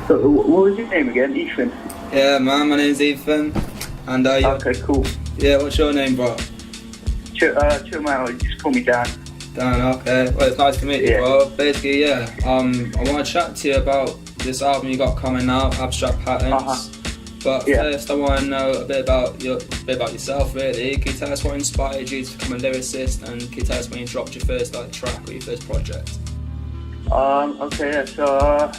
So, what was your name again? Ethan? Yeah, man, my name's Ethan. And okay, cool. Yeah, what's your name, bro? Chillman, just call me Dan. Dan, okay. Well, it's nice to meet you, bro. Basically, yeah. I want to chat to you about this album you got coming out, Abstract Patterns. But first, I want to know a bit about yourself, really. Can you tell us what inspired you to become a lyricist, and can you tell us when you dropped your first track or your first project? Okay, yeah. So,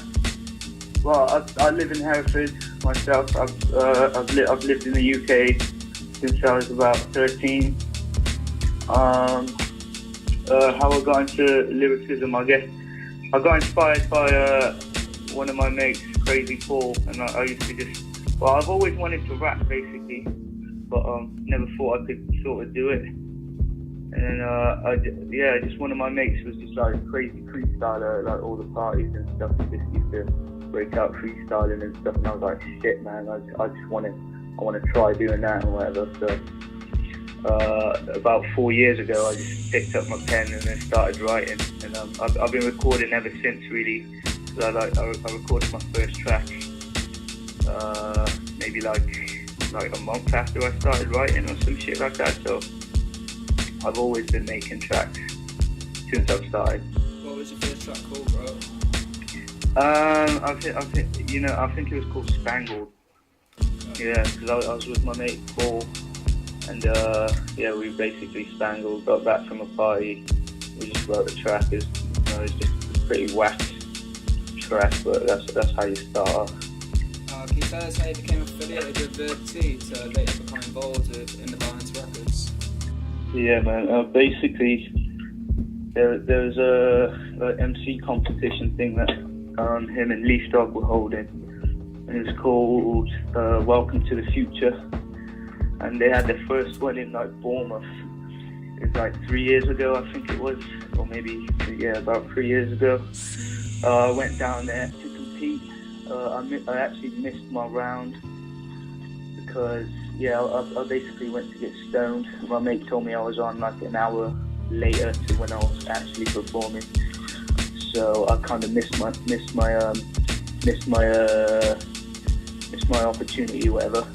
I live in Hereford myself. I've lived in the UK since I was about 13. How I got into lyricism, I guess I got inspired by one of my mates, Crazy Paul, and I used to just. Well, I've always wanted to rap, basically, but never thought I could sort of do it. And then, just one of my mates was just like a crazy freestyler, like all the parties and stuff. He just used to break out freestyling and stuff, and I was like, shit, man, I want to try doing that and whatever. So, about 4 years ago, I just picked up my pen and then started writing. And I've been recording ever since, really. So I recorded my first track. Maybe like a month after I started writing or some shit like that. So I've always been making tracks since I've started. What was your first track called, bro? I think it was called Spangled. Yeah, because I was with my mate Paul, and we basically spangled. Got back from a party, we just wrote the track. It's just a pretty whack track, but that's how you start off. Can you tell us how you became affiliated with Verb T to later become involved with Independence Records? Yeah, man. Basically, there was a MC competition thing that him and Lee Stock were holding, and it was called Welcome to the Future. And they had their first one in like Bournemouth. It was like 3 years ago, I think it was, or maybe about 3 years ago. I went down there to compete. I actually missed my round because I basically went to get stoned. My mate told me I was on like an hour later to when I was actually performing, so I kind of missed my opportunity, whatever.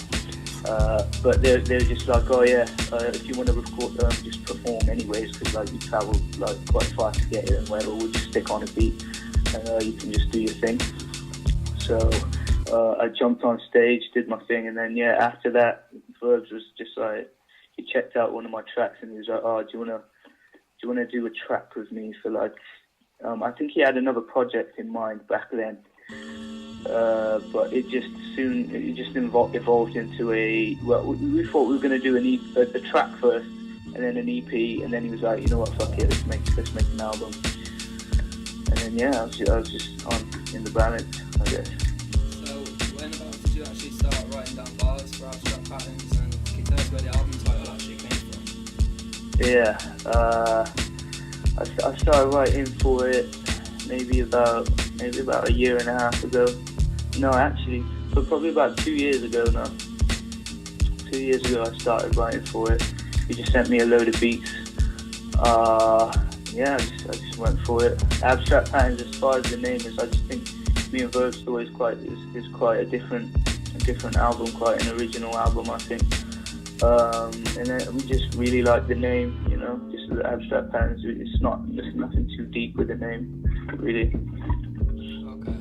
But they're just like, if you want to record, just perform anyways, because like you travel like quite far to get here and whatever. We'll just stick on a beat and you can just do your thing. So I jumped on stage, did my thing, and then after that, Verbs was just like, he checked out one of my tracks and he was like, "Oh, do you wanna do a track with me for like?" I think he had another project in mind back then, but it just evolved into a. Well, we thought we were gonna do a track first, and then an EP, and then he was like, "You know what? Fuck it, let's make an album." And then I was just on in the balance, I guess. So when about did you actually start writing down bars for Abstract Patterns, and can you tell us where the album title actually came from? I started writing for it maybe about a year and a half ago. No, actually, but probably about 2 years ago now. 2 years ago I started writing for it. He just sent me a load of beats. I just went for it. Abstract Patterns, as far as the name is, I just think me and Verb's story is quite a different album, quite an original album, I think. And then we just really like the name, just the Abstract Patterns. There's nothing too deep with the name, really. Okay.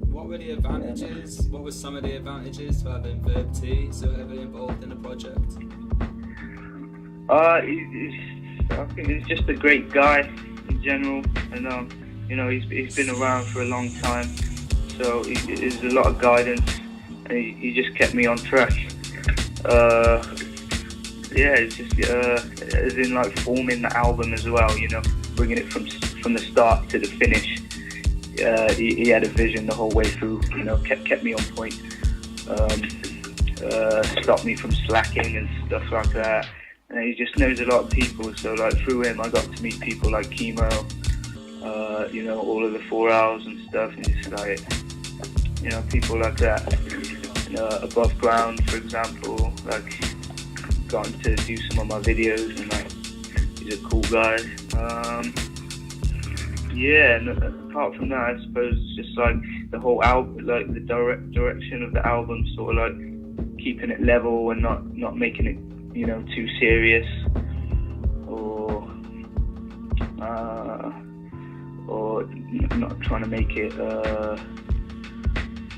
What were the advantages? What were some of the advantages to having Verb T so heavily involved in the project? I think he's just a great guy in general, and he's been around for a long time, so there's a lot of guidance, and he just kept me on track. It's just as in like forming the album as well, bringing it from the start to the finish. He had a vision the whole way through, kept me on point, stopped me from slacking and stuff like that. And he just knows a lot of people, so like through him I got to meet people like Chemo, all of the 4 Hours and stuff, and just like, people like that. Above Ground, for example, like gotten to do some of my videos, and like he's a cool guy. And apart from that, I suppose it's just like the whole album, like the direction of the album, sort of like keeping it level and not making it, you know, too serious, or not trying to make it,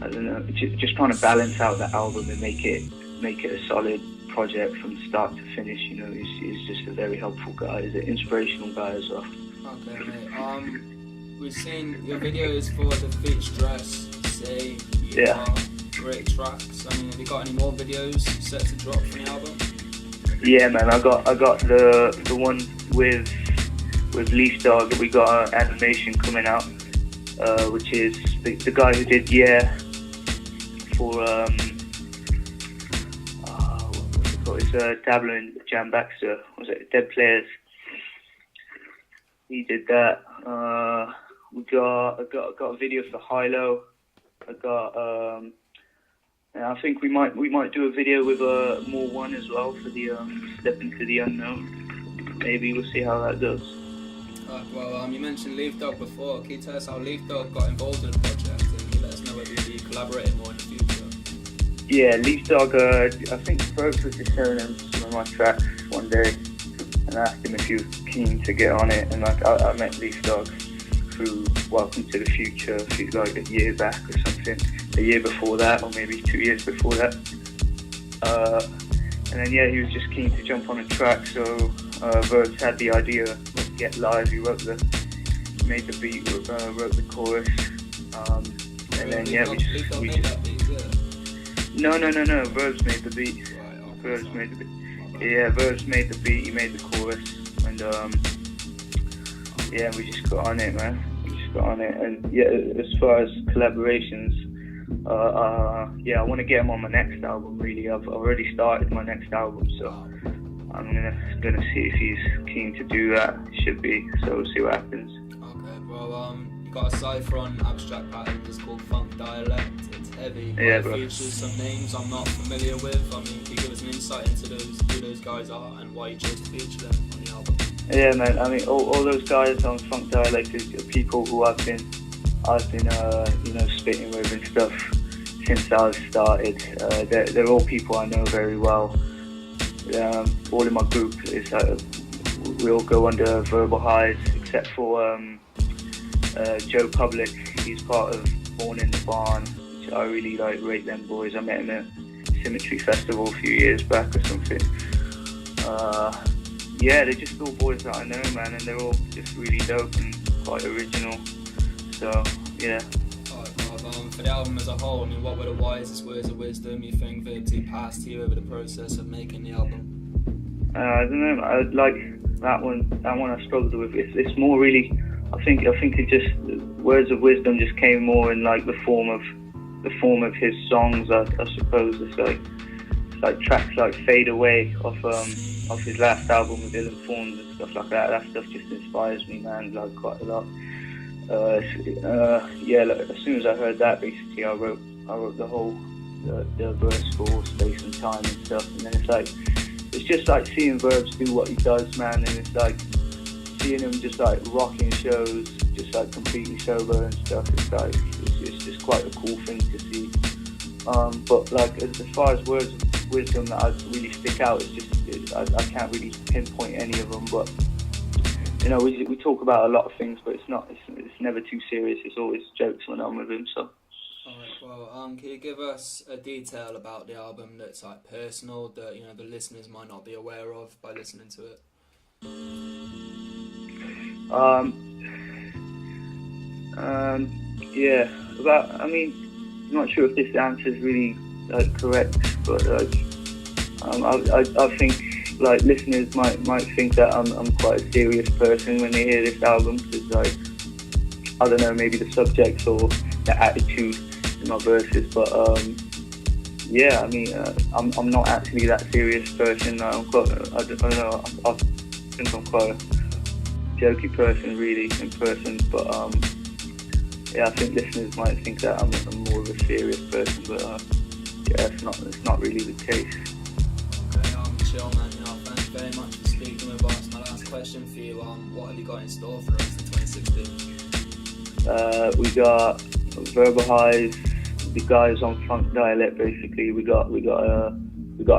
I don't know, just trying to balance out the album and make it a solid project from start to finish. You know, he's just a very helpful guy. He's an inspirational guy as well. Okay, mate. We've seen your videos for the Feature Dress, Say, great tracks. I mean, have you got any more videos set to drop from the album? Yeah, man, I got the one with Leaf Dog. We got an animation coming out, which is the guy who did for what's it called? It's Dabler and Jam Baxter. Was it Dead Players? He did that. I got a video for Hilo. I think we might do a video with more one as well for the Step Into the Unknown. Maybe we'll see how that goes. You mentioned Leaf Dog before. Can you tell us how Leaf Dog got involved in the project, and can you let us know whether you'll be collaborating more in the future? Yeah, Leaf Dog. I think Verbs was just showing him some of my tracks one day, and I asked him if he was keen to get on it. And like I met Leaf Dog through Welcome to the Future, like a year back or something, a year before that, or maybe 2 years before that. And then he was just keen to jump on a track, so Verbs had the idea of Get Live. He made the beat, wrote the chorus, and then we just made that beat, No, Verbs made the beat. Verbs made the beat. Yeah, Verbs made the beat, he made the chorus, and we just got on it, man. And as far as collaborations, I want to get him on my next album. Really, I've already started my next album, so I'm gonna see if he's keen to do that. Should be, so we'll see what happens. Okay, well, you got a cypher on Abstract Patterns. It's called Funk Dialect. It's heavy. Yeah, bro. It features some names I'm not familiar with. I mean, can you give us an insight into who those guys are and why you chose to feature them on the album? Yeah, man. I mean, all those guys on Funk Dialect is people who I've been spitting with and stuff since I started. They're all people I know very well. All in my group is we all go under verbal highs, except for Joe Public. He's part of Born in the Barn, which I really rate them boys. I met him at Symmetry Festival a few years back or something. They're just all boys that I know, man, and they're all just really dope and quite original. So, yeah. For the album as a whole, I mean, what were the wisest words of wisdom you think Verb T passed to you over the process of making the album? I don't know. I like that one. That one I struggled with. It's more really. I think it just words of wisdom just came more in like the form of his songs. I suppose it's like tracks like Fade Away off his last album with Ill Informed and stuff like that. That stuff just inspires me, man, like quite a lot. As soon as I heard that, basically I wrote the whole the verse for Space and Time and stuff, and then it's just like seeing Verbs do what he does, man, and it's like seeing him just like rocking shows, just like completely sober and stuff. It's just quite a cool thing to see. But like as far as words of wisdom that I really stick out, I can't really pinpoint any of them, but. You know, we talk about a lot of things, but it's never too serious. It's always jokes when I'm with him. So. Alright, well, can you give us a detail about the album that's like personal that the listeners might not be aware of by listening to it? I'm not sure if this answer is really correct, but I think. Like listeners might think that I'm quite a serious person when they hear this album, because I don't know, maybe the subjects or the attitude in my verses, but I'm not actually that serious person. I think I'm quite a jokey person really in person, but I think listeners might think that I'm more of a serious person, but it's not really the case. Chillman, thanks very much for speaking with us. My last question for you, what have you got in store for us in 2016? We got Verbalize the guys on Funk Dialect. Basically, we got a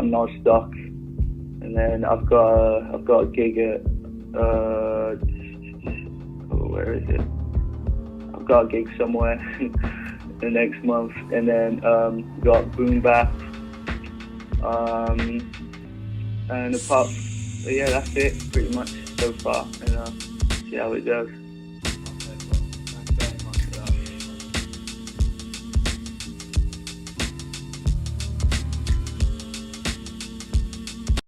nice stock, and then I've got a gig at where is it? I've got a gig somewhere the next month, and then we got Boom Bap, and apart, yeah, that's it pretty much so far, and see how it goes.